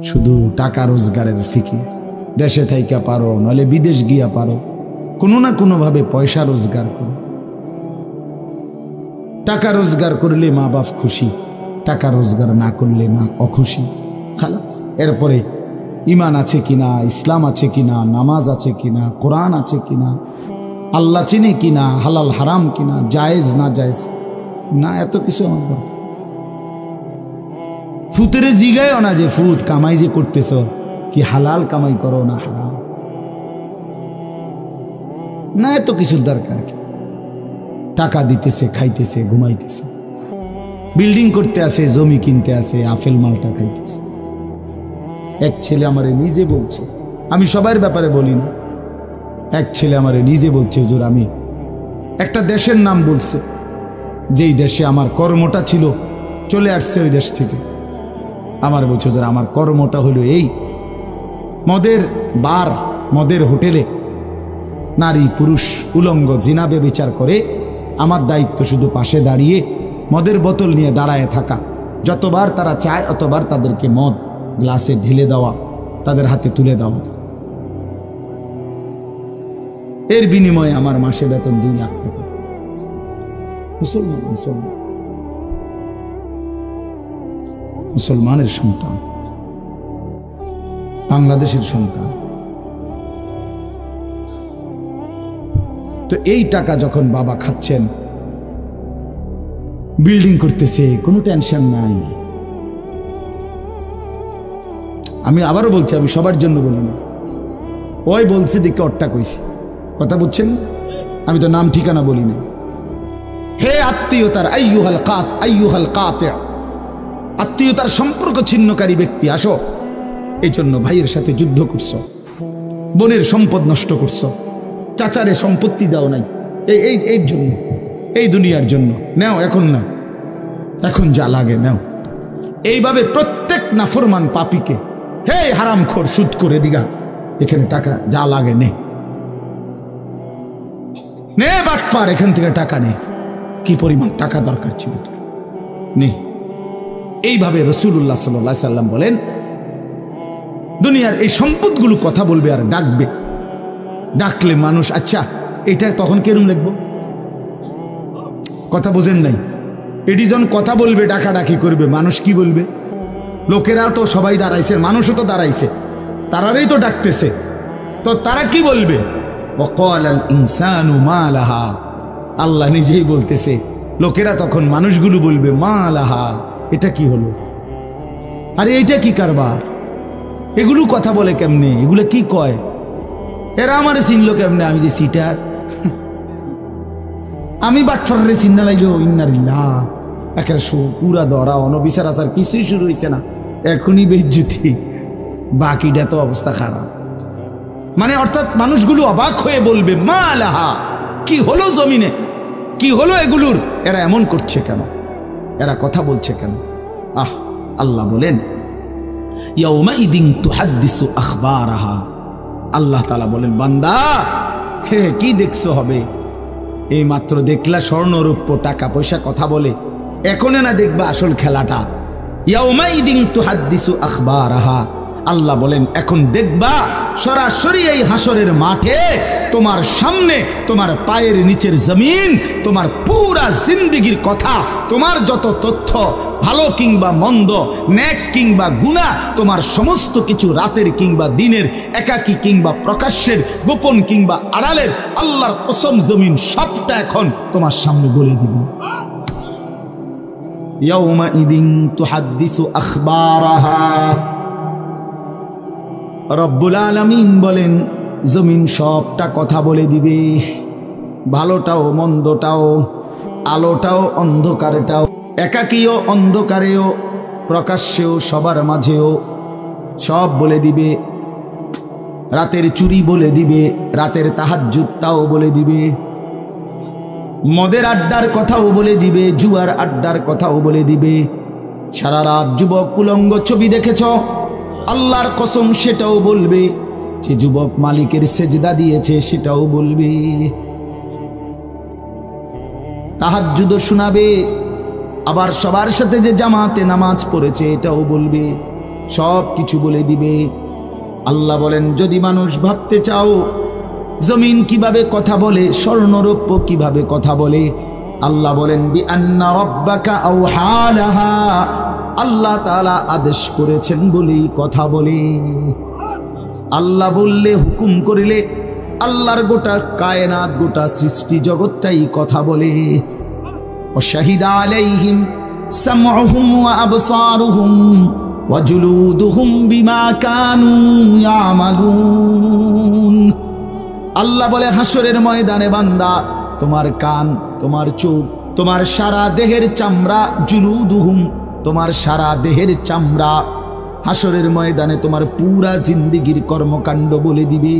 শুধু টাকা রোজগারের ফিকির। দেশে থাইকা পারো, নইলে বিদেশ গিয়া পারো, কোনো না কোনো ভাবে পয়সা রোজগার করো। টাকা রোজগার করলে মা বাপ খুশি, টাকা রোজগার না করলে না অখুশি, খালাস। এরপরে ইমান আছে কিনা, ইসলাম আছে কিনা, নামাজ আছে কিনা, কোরআন আছে কিনা, আল্লাহ চিনি কিনা, হালাল হারাম কিনা, জায়েজ না জায়েজ না, এত কিছু আমার দরকার। ফুতেরে জিগায়ও না যে ফুত কামাই যে করতেছ কি হালাল কামাই করো না হারাম, না এত কিছুর দরকার কি। টাকা দিতেছে, খাইতেছে, ঘুমাইতেছে, বিল্ডিং করতে আসে, জমি কিনতে আসে, আপেল মালটা খাইতেছে। এক ছেলে আমারে নিজে বলছে, আমি সবার ব্যাপারে বলি না, এক ছেলে আমারে নিজে বলছে, হুজুর আমি একটা দেশের নাম বলছে, যেই দেশে আমার কর্মটা ছিল, চলে আসছে ওই দেশ থেকে। আমার বলছে হুজুর আমার কর্মটা হলো এই, মদের বার, মদের হোটেলে নারী পুরুষ উলঙ্গ জিনা ব্যভিচার করে, আমার দায়িত্ব শুধু পাশে দাঁড়িয়ে মদের বোতল নিয়ে দাঁড়ায় থাকা, যতবার তারা চায় অতবার তাদেরকে মদ গ্লাসে ঢেলে দেওয়া, তাদের হাতে তুলে দেওয়া। এর বিনিময়ে আমার মাসে বেতন 2 লাখ টাকা। মুসলমান মুসলমান মুসলমানের সন্তান, বাংলাদেশের সন্তান। তো এই টাকা যখন বাবা খাচ্ছেন, বিল্ডিং করতেছে, কোনো টেনশন নাই। আমি আবারও বলছি, আমি সবার জন্য বলি না, ওই বলছে দিকে অট্টা কইছি, কথা বুঝছেন? আমি তো নাম ঠিকানা বলি না। হে আত্মীয়তার আইয়ুহাল কাতি', আত্মীয়তার সম্পর্ক ছিন্নকারী ব্যক্তি, আসো। এই জন্য ভাইয়ের সাথে যুদ্ধ করছো, বোনের সম্পদ নষ্ট করছো, চাচারে সম্পত্তি দাও নাই, এই জন্য, এই দুনিয়ার জন্য নাও, এখন না, এখন যা লাগে নাও। এইভাবে প্রত্যেক নাফরমান পাপীকে, হে হারামখোর সুদ করে দিগা, এখানে টাকা যা লাগে নে, নে বাটপার, এখান থেকে টাকা নে, কি পরিমাণ টাকা দরকার ছিল নে। এইভাবে রাসূলুল্লাহ সাল্লাল্লাহু আলাইহি সাল্লাম বলেন, দুনিয়ার এই সম্পদগুলো কথা বলবে আর ডাকবে, ডাকলে মানুষ আচ্ছা এটা তখন কেরম লিখবো, কথা বোঝেন নাই? এডিজন কথা বলবে, ডাকাডাকি করবে, মানুষ কি বলবে? লোকেরা তো সবাই দাঁড়াইছে, মানুষও তো দাঁড়াইছে, তারারই তো ডাকতেছে, তো তারা কি বলবে? ওয়াকালাল ইনসানু মা লাহা, আল্লাহ নিজেই বলতেছে, লোকেরা তখন মানুষগুলো বলবে মা লাহা, এটা কি হলো, আরে এটা কি কারবার, এগুলো কথা বলে কেমনে, এগুলো কি কয়, এরা আমারে চিনলো কেমনে, আমি যে সিটার, আমি বাটফারে চিন্না লাগলো, ইন্নারিল্লাহ, একেবারে পুরা ধরা অনবিচার আচার কিছুই শুরু হয়েছে না, এখনই বেজ্জুতি, বাকিটা তো অবস্থা খারাপ। মানে অর্থাৎ মানুষগুলো অবাক হয়ে বলবে মা লাহা, কি হলো জমিনে, কি হলো এগুলোর, এরা এমন করছে কেন, এরা কথা বলছে কেন? আল্লাহ বলেন ইয়াউমাইদিন তুহাদ্দিসু আখবারাহা, আল্লাহ তাআলা বলেন বান্দা হে কি দেখছো হবে, এই মাত্র দেখলা স্বর্ণ রূপ্য টাকা পয়সা কথা বলে, এখনো না দেখবা আসল খেলাটা। ইয়াউমাইদিন তুহাদ্দিসু আখবারাহা, আল্লাহ বলেন এখন দেখবা সরাসরি এই হাসরের মাঠে তোমার সামনে, তোমার পায়ের নিচের জমিন, তোমার পুরা জিন্দেগির কথা, তোমার যত তথ্য, ভালো কিংবা মন্দ, নেক কিংবা গুনাহ, তোমার সমস্ত কিছু রাতের কিংবা দিনের, একাকী কিংবা প্রকাশ্যের, গোপন কিংবা আড়ালের, আল্লাহর কসম জমিন সবটা এখন তোমার সামনে বলে দিব। ইয়াউমাইদিন তুহাদ্দিসু আখবারাহা, রব্বুল আলামিন বলেন জমিন সবটা কথা বলে দিবে, ভালোটাও মন্দটাও, আলোটাও অন্ধকারটাও, একাকীও অন্ধকারেও, প্রকাশ্যেও সবার মাঝেও সব বলে দিবে। রাতের চুরি বলে দিবে, রাতের তাহাজ্জুদটাও বলে দিবে, মদের আড্ডার কথাও বলে দিবে, জুয়ার আড্ডার কথাও বলে দিবে। সারা রাত যুবক উলঙ্গ ছবি দেখেছ, আল্লাহর কসম সেটাও বলবে, যে যুবক মালিকের সেজদা দিয়েছে সেটাও বলবে, তাহাজ্জুদও শোনাবে, আবার সবার সাথে যে জামাতে নামাজ পড়েছে এটাও বলবে। সব কিছু বলে দিবে। আল্লাহ বলেন, যদি মানুষ ভাবতে চাও জমিন কিভাবে কথা বলে, স্বর্ণরৌপ্য কিভাবে কথা বলে, আল্লাহ বলেন বিআন্না রাব্বাকা আওহা লাহা, আল্লাহ তাআলা আদেশ করেছেন বলেই কথা বলে। আল্লাহ বললে, হুকুম করিলে আল্লাহর গোটা কায়নাত, গোটা সৃষ্টি জগৎটাই কথা বলে। ওয়াশাহিদা আলাইহিম সামউহুম ওয়া আবসারুহুম ওয়া জুলুদুহুম বিমা কানু ইয়ামালুন। আল্লাহ বলে, হাসরের ময়দানে বান্দা, তোমার কান, তোমার চোখ, তোমার সারা দেহের চামড়া, জুলুদুহুম, তোমার সারা দেহের চামড়া, হাসরের ময়দানে তোমার পুরা জিন্দেগির কর্মকাণ্ড বলে দিবে।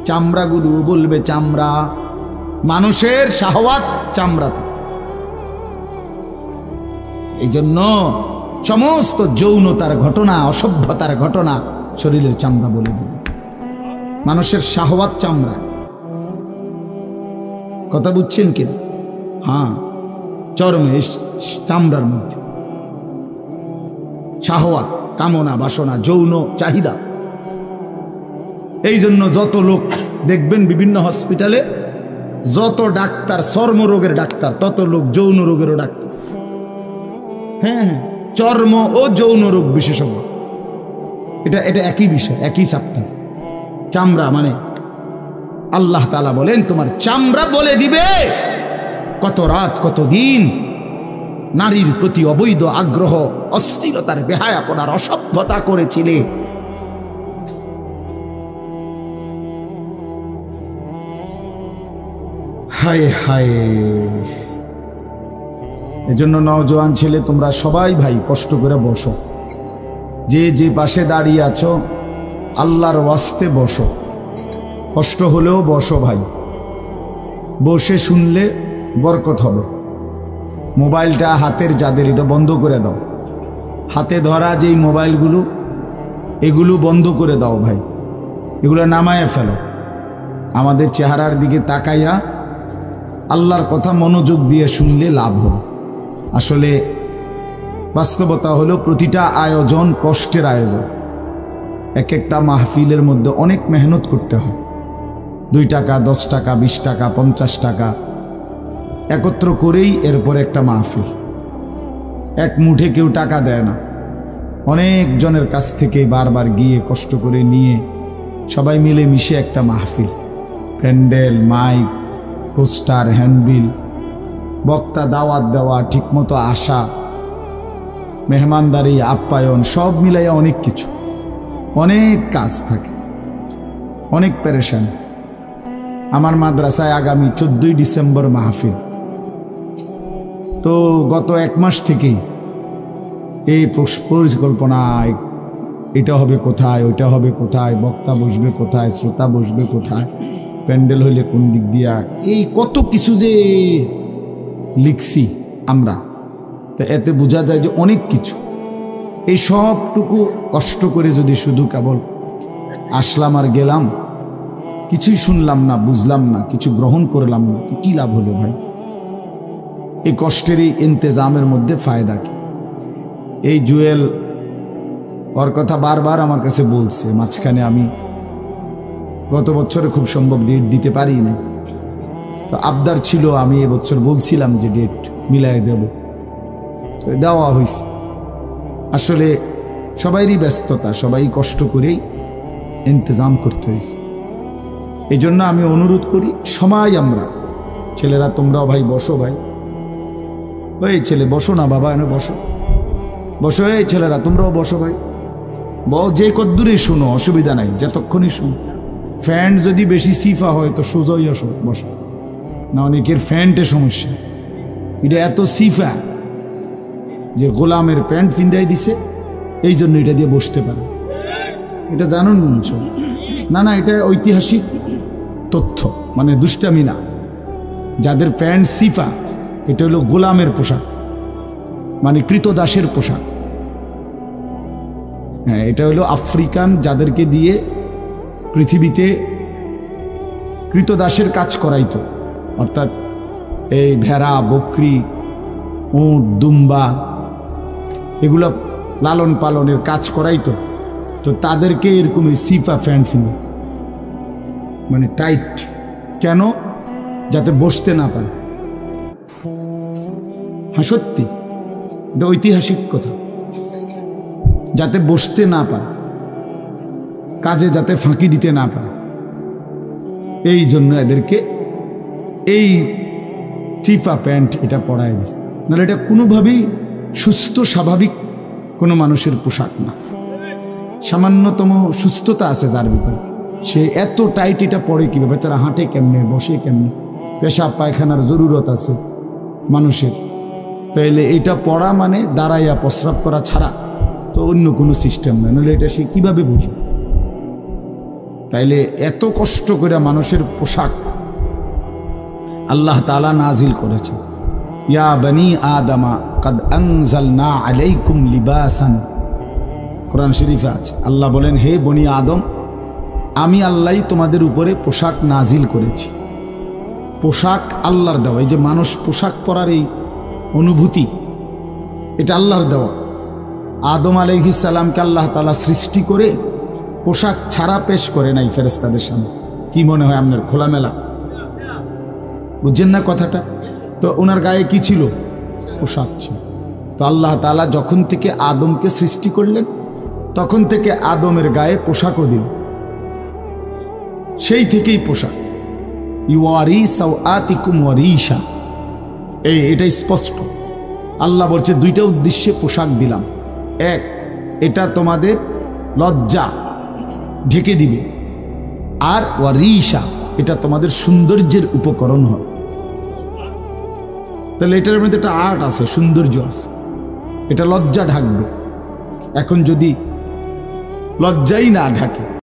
চামড়াগুলো বলবে, চামড়া, মানুষের শাহওয়াত চামড়াতে। এই জন্য সমস্ত যৌনতার ঘটনা, অসভ্যতার ঘটনা শরীরের চামড়া বলে দিবে। মানুষের শাহওয়াত চামড়া, কথা বুঝছেন কি? হ্যাঁ, চরমে চামড়ার মধ্যে শাহওয়াত, কামনা, বাসনা, যৌন চাহিদা। এই জন্য যত লোক দেখবেন বিভিন্ন হসপিটালে, যত ডাক্তার চর্মরোগের ডাক্তার, তত লোক যৌন রোগেরও ডাক্তার। হ্যাঁ, চর্ম ও যৌন রোগ বিশেষজ্ঞ, এটা একই বিষয়, একই চ্যাপ্টার। চামড়া মানে আল্লাহ তাআলা বলেন, তোমার চামড়া বলে দিবে কত রাত, কত দিন নারীর প্রতি অবৈধ আগ্রহ, অস্থিরতার, বেহায়াপনার, অসভ্যতা করেছিলে। হায় হায়। এজন্য নওজোয়ান ছেলে, তোমরা সবাই ভাই কষ্ট করে বসো, যে যে পাশে দাঁড়িয়ে আছো আল্লাহর ওয়াস্তে বসো, কষ্ট হলেও বসো ভাই, বসে শুনলে বরকত হবে। মোবাইলটা হাতের যাদের, এটা বন্ধ করে দাও। হাতে ধরা যেই মোবাইলগুলো, এগুলো বন্ধ করে দাও ভাই, এগুলো নামায় ফেলো। আমাদের চেহারার দিকে তাকাইয়া আল্লাহর কথা মনোযোগ দিয়ে শুনলে লাভ হবে। আসলে বাস্তবতা হলো, প্রতিটা আয়োজন কষ্টের আয়োজন। এক একটা মাহফিলের মধ্যে অনেক মেহনত করতে হয়। 2 টাকা, 10 টাকা, 20 টাকা, 50 টাকা একত্র করেই এরপর একটা মাহফিল। এক মুঠে কেউ টাকা দেয় না, অনেক জনের কাছ থেকে বারবার গিয়ে কষ্ট করে নিয়ে সবাই মিলে মিশে একটা মাহফিল। প্যান্ডেল, মাইক, পোস্টার, হ্যান্ডবিল, বক্তা, দাওয়াত দেওয়া, ঠিকমতো আসা, মেহমানদারি, আপ্যায়ন, সব মিলাইয়া অনেক কিছু, অনেক কাজ থাকে, অনেক পেরেশান। আমার মাদ্রাসায় আগামী 14ই ডিসেম্বর মাহফিল। তো গত 1 মাস থেকেই এই পরিকল্পনা, এটা হবে কোথায়, ওইটা হবে কোথায়, বক্তা বসবে কোথায়, শ্রোতা বসবে কোথায়, প্যান্ডেল হইলে কোন দিক দিয়া, এই কত কিছু যে লিখছি আমরা। তো এতে বোঝা যায় যে অনেক কিছু। এই সবটুকু কষ্ট করে যদি শুধু কেবল আসলাম আর গেলাম, কিছুই শুনলাম না, বুঝলাম না, কিছু গ্রহণ করলাম না, তো কি লাভ হলো ভাই? এই কষ্টের এই ইন্তেজামের মধ্যে ফায়দা কি? এই জুয়েল, ওর কথা বারবার আমার কাছে বলছে। মাঝখানে আমি গত বছরে খুব সম্ভব ডেট দিতে পারি না, তো আবদার ছিল, আমি এবছর বলছিলাম যে ডেট মিলাই দেব, তো দেওয়া হয়েছে। আসলে সবাইরই ব্যস্ততা, সবাই কষ্ট করেই ইন্তজাম করতে হয়েছে। এই জন্য আমি অনুরোধ করি, সময় আমরা ছেলেরা, তোমরাও ভাই বসো, ভাই ওই ছেলে বসো না বাবা, এনে বসো, বসো। এই ছেলেরা তোমরাও বসো ভাই, যে কদ্দুরে শুনো, অসুবিধা নাই, যতক্ষণই শুনো। ফ্যান্ট যদি বেশি সিফা হয় তো সোজাই আসো, বসো না। অনেকের ফ্যান্টে সমস্যা, এটা এত সিফা যে গোলামের প্যান্ট ফিন্দাই দিছে, এই জন্য এটা দিয়ে বসতে পারে। এটা জানুন না? না, এটা ঐতিহাসিক তথ্য, মানে দুষ্টামি না। যাদের প্যান্ট সিফা, এটা হলো গোলামের পোশাক, মানে কৃতদাসের পোশাক। হ্যাঁ, এটা হলো আফ্রিকান, যাদেরকে দিয়ে পৃথিবীতে কৃতদাসের কাজ করাইতো, অর্থাৎ এই ভেড়া, বকরি, উট, দুম্বা, এগুলো লালন পালনের কাজ করাইতো, তো তাদেরকে এরকম সিফা প্যান্ট কিনে, মানে টাইট, কেন? যাতে বসতে না পারে। হ্যাঁ সত্যি, এটা ঐতিহাসিক কথা, যাতে বসতে না পারে, কাজে যাতে ফাঁকি দিতে না পারে, এই জন্য এদেরকে এই চিফা প্যান্ট এটা পরায় দিছে। নাহলে এটা কোনোভাবেই সুস্থ স্বাভাবিক কোনো মানুষের পোশাক না। সামান্যতম সুস্থতা আছে যার ভিতরে, সে এত টাইট এটা পরে কিভাবে? বেচারা হাঁটে কেমনে, বসে কেমনে, পেশাব পায়খানার জরুরত আছে মানুষের, তাইলে এটা পড়া মানে দাঁড়াইয়া প্রস্রাব করা ছাড়া তো অন্য কোনো সিস্টেম নয়, নাহলে এটা সে কিভাবে বুঝবে? তাইলে এত কষ্ট করে মানুষের পোশাক আল্লাহ তাআলা নাজিল করেছে। ইয়া বনি আদমা কাদ আনজালনা আলাইকুম লিবাসান, কোরআন শরীফে আছে। আল্লাহ বলেন, হে বনি আদম, আমি আল্লাহ তোমাদের উপরে পোশাক নাজিল করেছি। পোশাক আল্লাহর দেওয়া। এই যে মানুষ পোশাক পরার এই অনুভূতি, এটা আল্লাহর দেওয়া। আদম আলাইহিস সালামকে আল্লাহ তাআলা সৃষ্টি করে পোশাক ছাড়া পেশ করে নাই ফেরেশতাদের সামনে। কি মনে হয় আপনার? খোলামেলা, বুঝছেন না কথাটা? তো ওনার গায়ে কি ছিল? পোশাক ছিল। তো আল্লাহ তাআলা যখন থেকে আদমকে সৃষ্টি করলেন, তখন থেকে আদমের গায়ে পোশাকও দিল, সেই থেকেই পোশাক। ইউয়ারি সাওআতিকুম ওয়ারিশা, এটা স্পষ্ট। আল্লাহ বলছে দুইটা উদ্দেশ্যে পোশাক দিলাম। এক, এটা তোমাদের লজ্জা ঢেকে দিবে, আর ওয়ারিশা, এটা তোমাদের সৌন্দর্যের উপকরণ হবে। তাহলে এটার মধ্যে একটা আর্ট আছে, সৌন্দর্য আছে, এটা লজ্জা ঢাকবে। এখন যদি লজ্জাই না ঢাকে